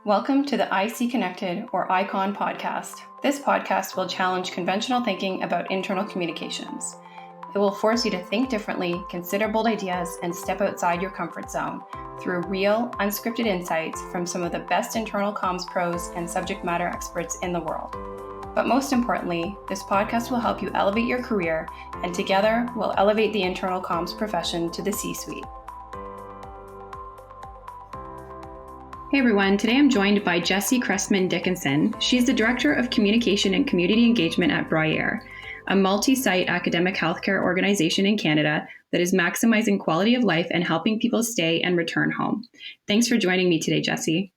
Welcome to the IC Connected or ICON podcast. This podcast will challenge conventional thinking about internal communications. It will force you to think differently, consider bold ideas, and step outside your comfort zone through real, unscripted insights from some of the best internal comms pros and subject matter experts in the world. But most importantly, this podcast will help you elevate your career, and together we'll elevate the internal comms profession to the C-suite. Hey everyone, today I'm joined by Jesse Cressman-Dickinson. She's the Director of Communication and Community Engagement at Bruyère, a multi-site academic healthcare organization in Canada that is maximizing quality of life and helping people stay and return home. Thanks for joining me today, Jesse.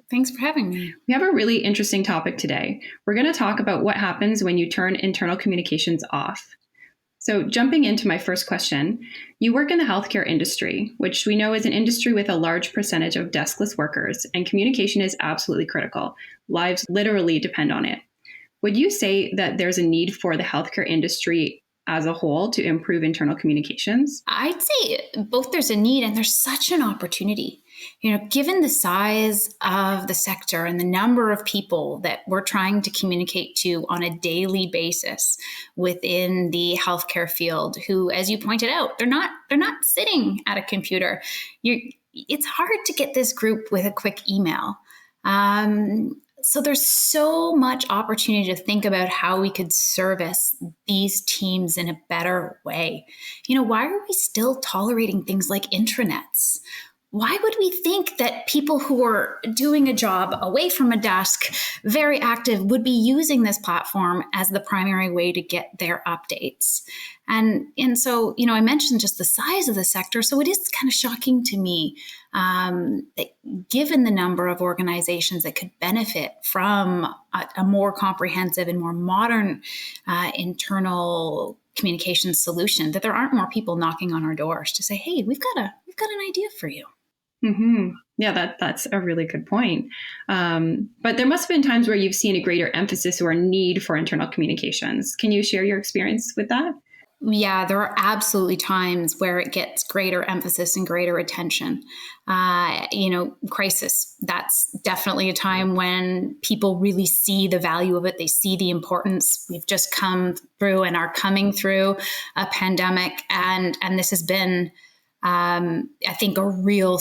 Thanks for having me. We have a really interesting topic today. We're going to talk about what happens when you turn internal communications off. So jumping into my first question, you work in the healthcare industry, which we know is an industry with a large percentage of deskless workers, and communication is absolutely critical. Lives literally depend on it. Would you say that there's a need for the healthcare industry as a whole to improve internal communications? I'd say both there's a need and there's such an opportunity. Given the size of the sector and the number of people that we're trying to communicate to on a daily basis within the healthcare field, who, as you pointed out, they're not sitting at a computer. It's hard to get this group with a quick email. So there's so much opportunity to think about how we could service these teams in a better way. Why are we still tolerating things like intranets? Why would we think that people who are doing a job away from a desk, very active, would be using this platform as the primary way to get their updates? And so, I mentioned just the size of the sector. So it is kind of shocking to me that given the number of organizations that could benefit from a more comprehensive and more modern internal communication solution, that there aren't more people knocking on our doors to say, hey, we've got an idea for you. Mm-hmm. Yeah, that's a really good point. But there must have been times where you've seen a greater emphasis or need for internal communications. Can you share your experience with that? Yeah, there are absolutely times where it gets greater emphasis and greater attention. Crisis, that's definitely a time when people really see the value of it. They see the importance. We've just come through and are coming through a pandemic, and this has been I think a real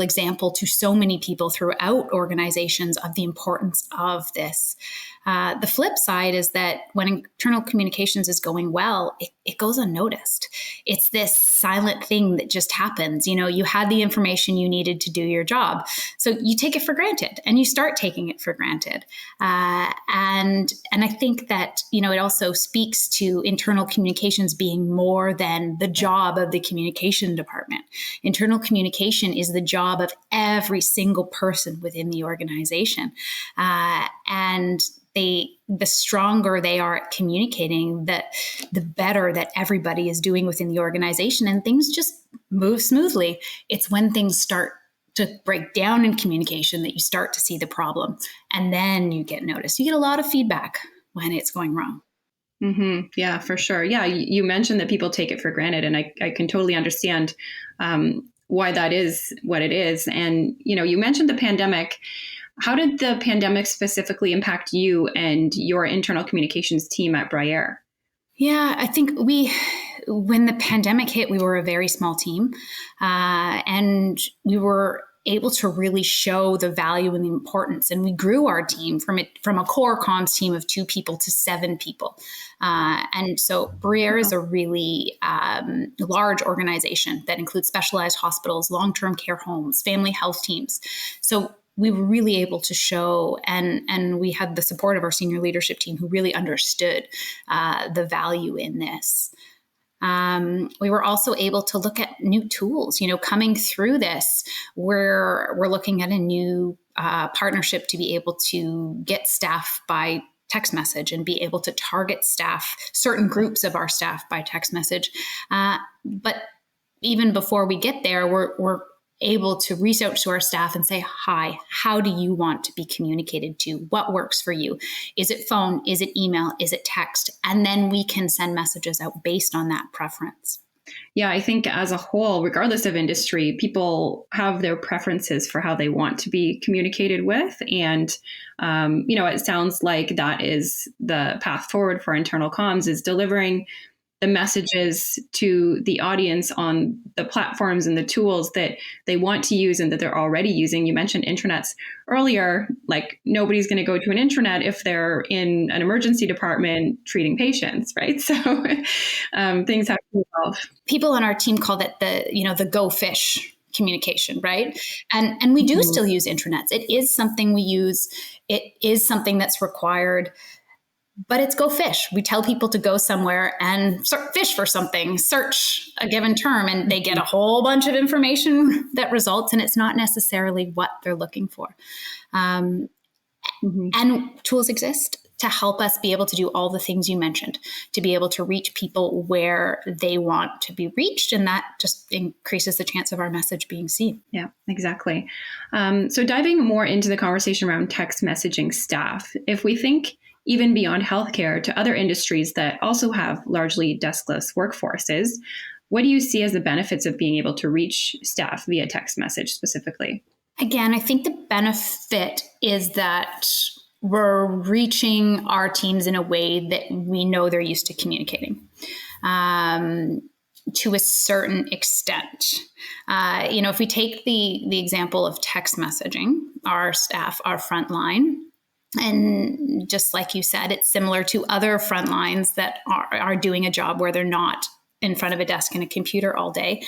example to so many people throughout organizations of the importance of this. The flip side is that when internal communications is going well, it goes unnoticed. It's this silent thing that just happens. You had the information you needed to do your job. So you take it for granted and you start taking it for granted. And I think that, it also speaks to internal communications being more than the job of the communication department. Internal communication is the job of every single person within the organization. And the stronger they are at communicating, the better that everybody is doing within the organization, and things just move smoothly. It's when things start to break down in communication that you start to see the problem, and then you get noticed. You get a lot of feedback when it's going wrong. Mm-hmm. Yeah, for sure. Yeah, you mentioned that people take it for granted, and I can totally understand why that is what it is. And, you mentioned the pandemic. How did the pandemic specifically impact you and your internal communications team at Bruyère? Yeah, I think when the pandemic hit, we were a very small team, and we were able to really show the value and the importance. And we grew our team from a core comms team of 2 people to 7 people. And so Bruyère is a really large organization that includes specialized hospitals, long-term care homes, family health teams. So we were really able to show, and we had the support of our senior leadership team who really understood the value in this. We were also able to look at new tools. Coming through this, we're looking at a new partnership to be able to get staff by text message and be able to target certain groups of our staff by text message. But even before we get there, we're able to reach out to our staff and say, hi, how do you want to be communicated to? What works for you? Is it phone? Is it email? Is it text? And then we can send messages out based on that preference. Yeah, I think as a whole, regardless of industry, people have their preferences for how they want to be communicated with. And, it sounds like that is the path forward for internal comms, is delivering the messages to the audience on the platforms and the tools that they want to use and that they're already using. You mentioned intranets earlier, like nobody's going to go to an intranet if they're in an emergency department treating patients, right? So things have to evolve. People on our team call that the go fish communication, right? And we do still use intranets. It is something we use. It is something that's required. But it's go fish. We tell people to go somewhere and fish for something, search a given term, and they get a whole bunch of information that results, and it's not necessarily what they're looking for. And tools exist to help us be able to do all the things you mentioned, to be able to reach people where they want to be reached. And that just increases the chance of our message being seen. Yeah, exactly. So diving more into the conversation around text messaging staff, if we think even beyond healthcare to other industries that also have largely deskless workforces, what do you see as the benefits of being able to reach staff via text message specifically? Again, I think the benefit is that we're reaching our teams in a way that we know they're used to communicating to a certain extent. If we take the example of text messaging, our staff, our frontline, and just like you said, it's similar to other front lines that are doing a job where they're not in front of a desk and a computer all day.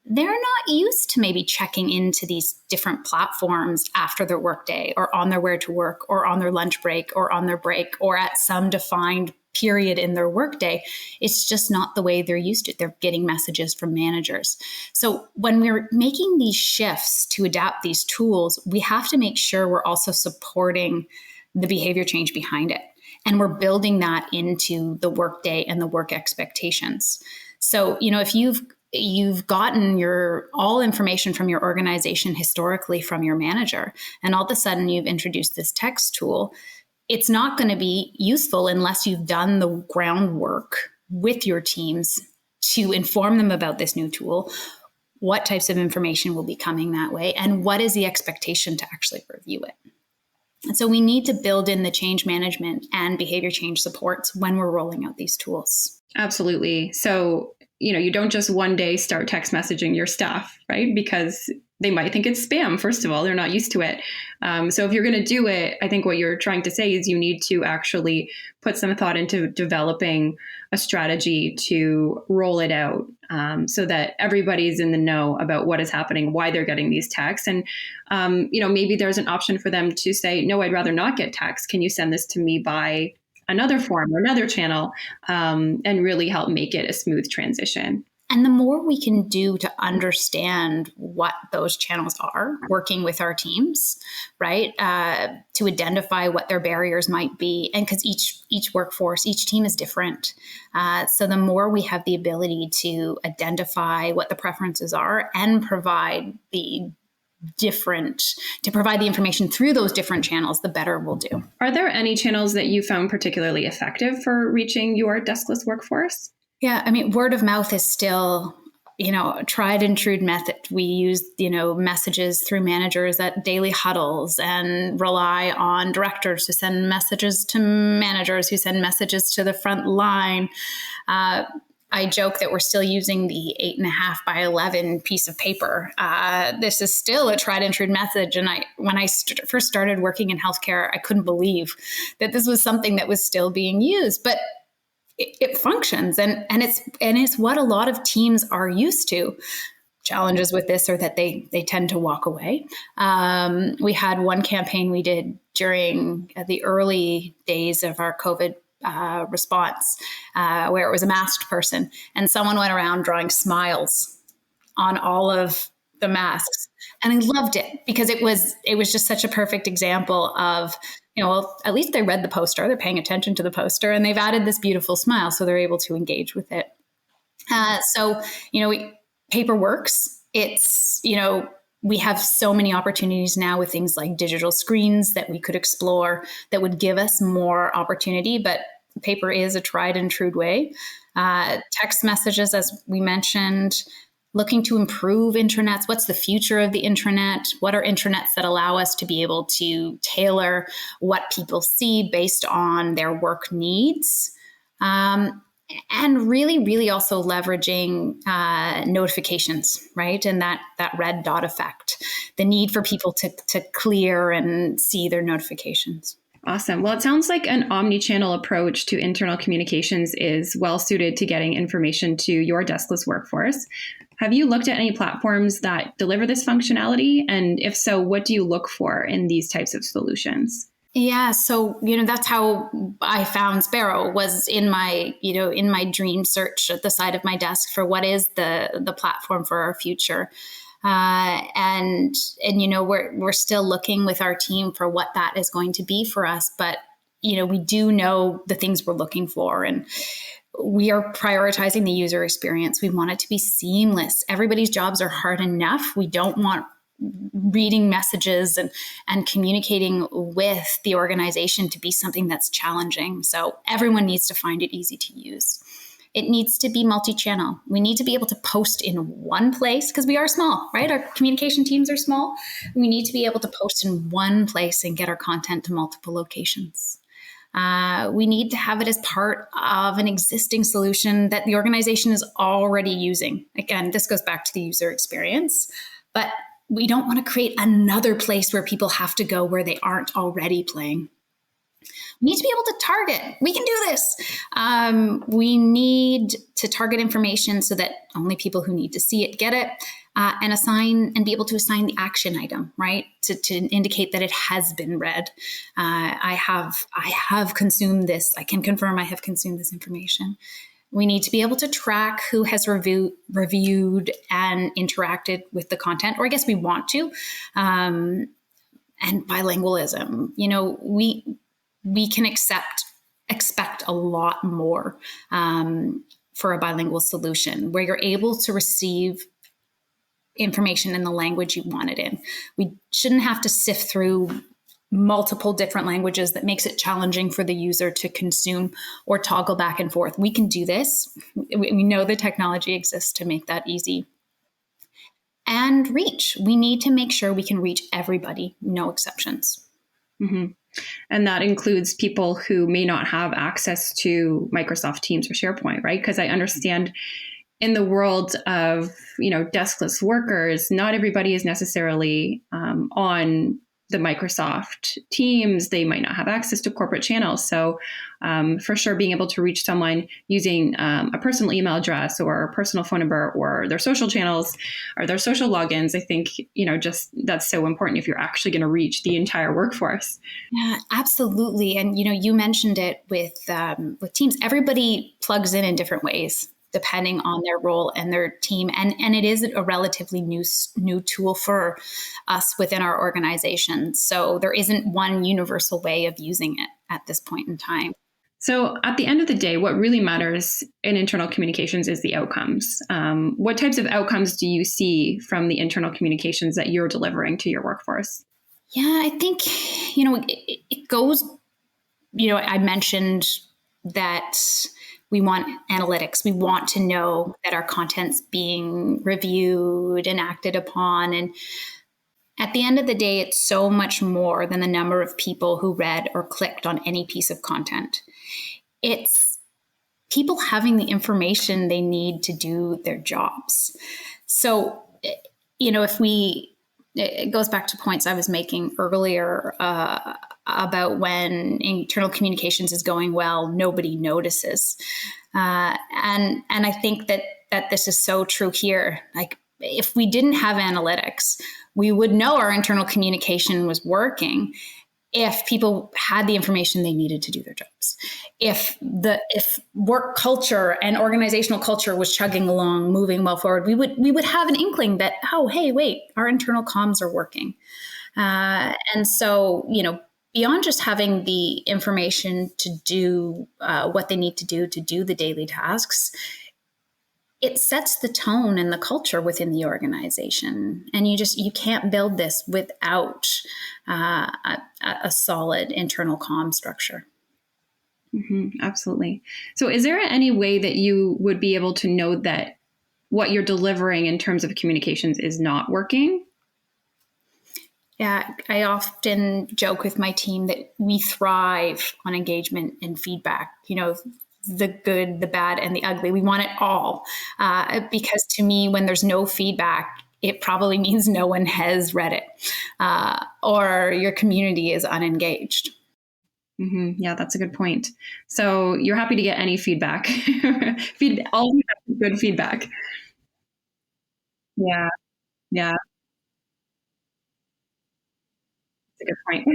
They're not used to maybe checking into these different platforms after their workday or on their way to work or on their lunch break or on their break or at some defined period in their workday. It's just not the way they're used to. They're getting messages from managers. So when we're making these shifts to adapt these tools, we have to make sure we're also supporting the behavior change behind it. And we're building that into the workday and the work expectations. So, if you've gotten your all information from your organization historically from your manager, and all of a sudden you've introduced this text tool, it's not going to be useful unless you've done the groundwork with your teams to inform them about this new tool, what types of information will be coming that way, and what is the expectation to actually review it. And so we need to build in the change management and behavior change supports when we're rolling out these tools. Absolutely. So, you don't just one day start text messaging your staff, right? Because they might think it's spam. First of all, they're not used to it. So if you're going to do it, I think what you're trying to say is you need to actually put some thought into developing a strategy to roll it out so that everybody's in the know about what is happening, why they're getting these texts. And, maybe there's an option for them to say, no, I'd rather not get text. Can you send this to me by another form or another channel, and really help make it a smooth transition? And the more we can do to understand what those channels are, working with our teams, right, to identify what their barriers might be. And because each workforce, each team is different. So the more we have the ability to identify what the preferences are and provide the information through those different channels, the better we'll do. Are there any channels that you found particularly effective for reaching your deskless workforce? Yeah, word of mouth is still, tried and true method. We use, messages through managers at daily huddles and rely on directors who send messages to managers who send messages to the front line. I joke that we're still using the 8.5 by 11 piece of paper. This is still a tried and true method. And when I first started working in healthcare, I couldn't believe that this was something that was still being used. But it functions, and it's what a lot of teams are used to. Challenges with this are that they tend to walk away. We had one campaign we did during the early days of our COVID response, where it was a masked person, and someone went around drawing smiles on all of the masks, and I loved it because it was just such a perfect example of, at least they read the poster, they're paying attention to the poster, and they've added this beautiful smile, so they're able to engage with it. Paper works. It's, we have so many opportunities now with things like digital screens that we could explore that would give us more opportunity. But paper is a tried and true way. Text messages, as we mentioned, looking to improve intranets. What's the future of the intranet? What are intranets that allow us to be able to tailor what people see based on their work needs? And really, really also leveraging notifications, right? And that red dot effect, the need for people to clear and see their notifications. Awesome. Well, it sounds like an omni-channel approach to internal communications is well suited to getting information to your deskless workforce. Have you looked at any platforms that deliver this functionality? And if so, what do you look for in these types of solutions? Yeah, so that's how I found Sparrow, was in my dream search at the side of my desk for what is the platform for our future. And we're still looking with our team for what that is going to be for us. But, we do know the things we're looking for, and we are prioritizing the user experience. We want it to be seamless. Everybody's jobs are hard enough. We don't want reading messages and communicating with the organization to be something that's challenging. So everyone needs to find it easy to use. It needs to be multi-channel. We need to be able to post in one place because we are small, right? Our communication teams are small. We need to be able to post in one place and get our content to multiple locations. We need to have it as part of an existing solution that the organization is already using. Again, this goes back to the user experience, but we don't want to create another place where people have to go where they aren't already playing. We need to be able to target. We can do this. We need to target information so that only people who need to see it get it, and be able to assign the action item, right? To indicate that it has been read. I have consumed this. I can confirm I have consumed this information. We need to be able to track who has reviewed and interacted with the content, or I guess we want to. And bilingualism, we can expect a lot more for a bilingual solution where you're able to receive information in the language you want it in. We shouldn't have to sift through multiple different languages that makes it challenging for the user to consume or toggle back and forth. We can do this. We know the technology exists to make that easy. And reach. We need to make sure we can reach everybody, no exceptions. Mm-hmm. And that includes people who may not have access to Microsoft Teams or SharePoint, right? Because I understand in the world of, deskless workers, not everybody is necessarily on the Microsoft Teams. They might not have access to corporate channels. So for sure, being able to reach someone using a personal email address or a personal phone number or their social channels or their social logins, I think, just that's so important if you're actually going to reach the entire workforce. Yeah, absolutely. And, you mentioned it with Teams. Everybody plugs in different ways, depending on their role and their team. And it is a relatively new tool for us within our organization. So there isn't one universal way of using it at this point in time. So at the end of the day, what really matters in internal communications is the outcomes. What types of outcomes do you see from the internal communications that you're delivering to your workforce? Yeah, I think, it goes, I mentioned that we want analytics. We want to know that our content's being reviewed and acted upon. And at the end of the day, it's so much more than the number of people who read or clicked on any piece of content. It's people having the information they need to do their jobs. So, it goes back to points I was making earlier about when internal communications is going well, nobody notices. And I think that this is so true here. Like, if we didn't have analytics, we would know our internal communication was working if people had the information they needed to do their jobs. If work culture and organizational culture was chugging along, moving well forward, we would have an inkling that, oh, hey, wait, our internal comms are working. And so, beyond just having the information to do what they need to do the daily tasks, it sets the tone and the culture within the organization. And you can't build this without a solid internal comm structure. Absolutely. So is there any way that you would be able to know that what you're delivering in terms of communications is not working? Yeah, I often joke with my team that we thrive on engagement and feedback, the good, the bad, and the ugly. We want it all. Because to me, when there's no feedback, it probably means no one has read it, or your community is unengaged. Yeah, that's a good point. So you're happy to get any feedback, all good feedback. Yeah, yeah, that's a good point.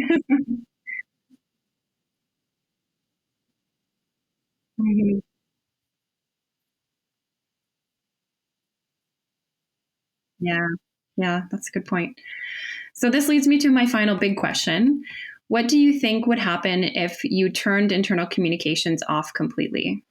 Mhm. Yeah, yeah, that's a good point. So this leads me to my final big question. What do you think would happen if you turned internal communications off completely?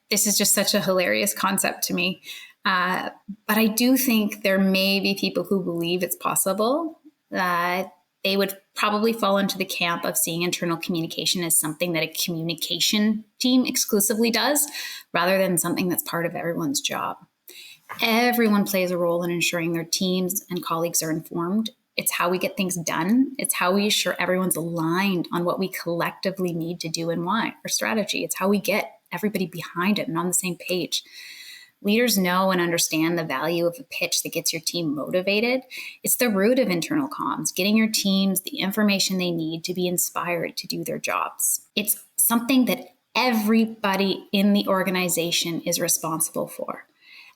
This is just such a hilarious concept to me. But I do think there may be people who believe it's possible that they would probably fall into the camp of seeing internal communication as something that a communication team exclusively does, rather than something that's part of everyone's job. Everyone plays a role in ensuring their teams and colleagues are informed. It's how we get things done. It's how we ensure everyone's aligned on what we collectively need to do and why, our strategy. It's how we get everybody behind it and on the same page. Leaders know and understand the value of a pitch that gets your team motivated. It's the root of internal comms, getting your teams the information they need to be inspired to do their jobs. It's something that everybody in the organization is responsible for.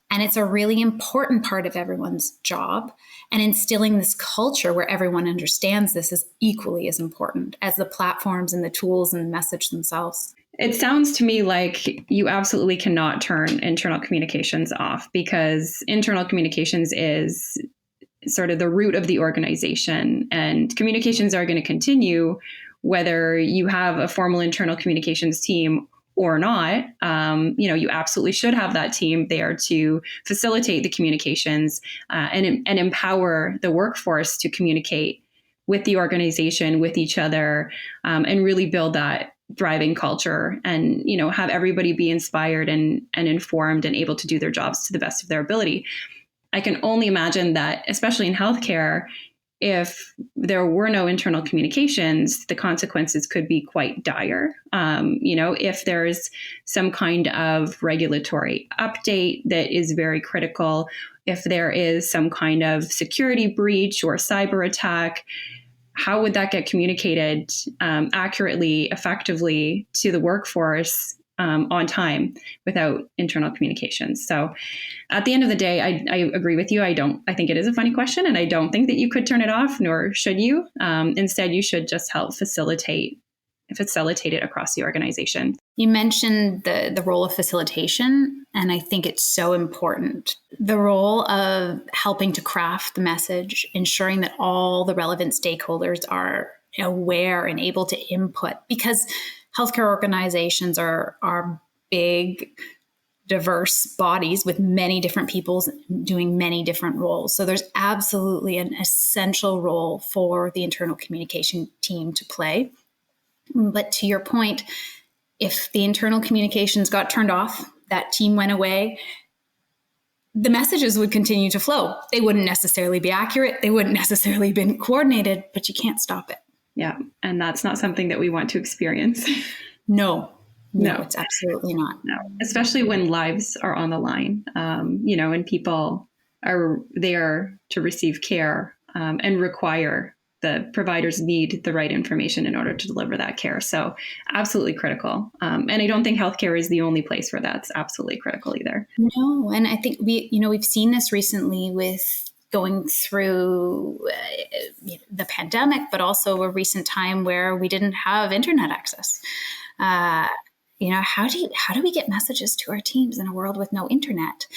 And it's a really important part of everyone's job. And instilling this culture where everyone understands this is equally as important as the platforms and the tools and the message themselves. It sounds to me like you absolutely cannot turn internal communications off, because internal communications is sort of the root of the organization, and communications are going to continue whether you have a formal internal communications team or not. You absolutely should have that team there to facilitate the communications and empower the workforce to communicate with the organization, with each other, and really build that thriving culture, and have everybody be inspired and informed and able to do their jobs to the best of their ability. I can only imagine that, especially in healthcare, if there were no internal communications, the consequences could be quite dire. If there's some kind of regulatory update that is very critical, if there is some kind of security breach or cyber attack, how would that get communicated accurately, effectively to the workforce on time without internal communications? So at the end of the day, I agree with you. I think it is a funny question, and I don't think that you could turn it off, nor should you. Instead, you should just help facilitate it across the organization. You mentioned the role of facilitation, and I think it's so important. The role of helping to craft the message, ensuring that all the relevant stakeholders are aware and able to input, because healthcare organizations are big, diverse bodies with many different people doing many different roles. So there's absolutely an essential role for the internal communication team to play. But to your point, if the internal communications got turned off, that team went away, the messages would continue to flow. They wouldn't necessarily be accurate. They wouldn't necessarily have been coordinated, but you can't stop it. Yeah. And that's not something that we want to experience. No, it's absolutely not. No, especially when lives are on the line, and people are there to receive care and require the providers need the right information in order to deliver that care. So absolutely critical. And I don't think healthcare is the only place where that's absolutely critical either. No. And I think we've seen this recently with going through the pandemic, but also a recent time where we didn't have internet access. How do we get messages to our teams in a world with no internet?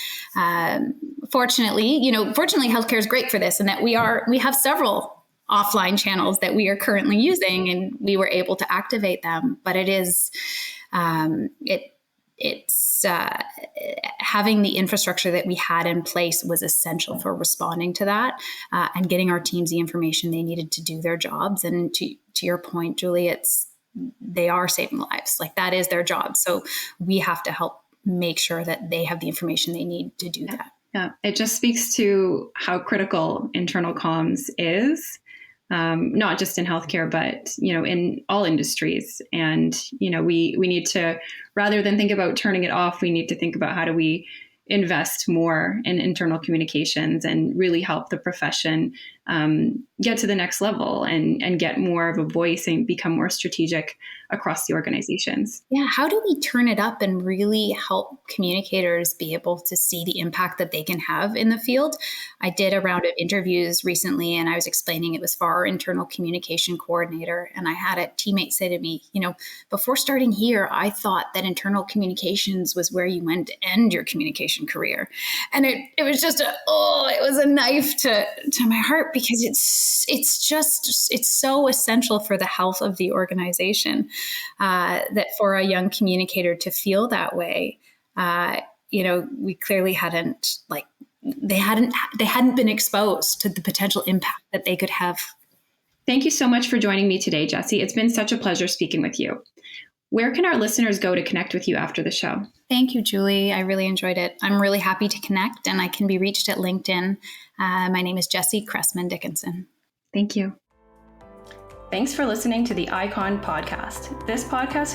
Fortunately, healthcare is great for this, and that we have several offline channels that we are currently using, and we were able to activate them. But it is, it's having the infrastructure that we had in place was essential for responding to that and getting our teams the information they needed to do their jobs. And to your point, Julie, it's they are saving lives. Like that is their job. So we have to help make sure that they have the information they need to do that. Yeah, it just speaks to how critical internal comms is, not just in healthcare, but, in all industries. And, we need to, rather than think about turning it off, we need to think about how do we invest more in internal communications and really help the profession get to the next level and get more of a voice and become more strategic across the organizations. Yeah. How do we turn it up and really help communicators be able to see the impact that they can have in the field? I did a round of interviews recently, and I was explaining it was for our internal communication coordinator. And I had a teammate say to me, before starting here, I thought that internal communications was where you went to end your communication career. And it was just it was a knife to my heart, because it's so essential for the health of the organization, that for a young communicator to feel that way, we clearly hadn't they hadn't been exposed to the potential impact that they could have. Thank you so much for joining me today, Jesse. It's been such a pleasure speaking with you. Where can our listeners go to connect with you after the show? Thank you, Julie. I really enjoyed it. I'm really happy to connect, and I can be reached at LinkedIn. My name is Jesse Cressman-Dickinson. Thank you. Thanks for listening to the Icon Podcast. This podcast has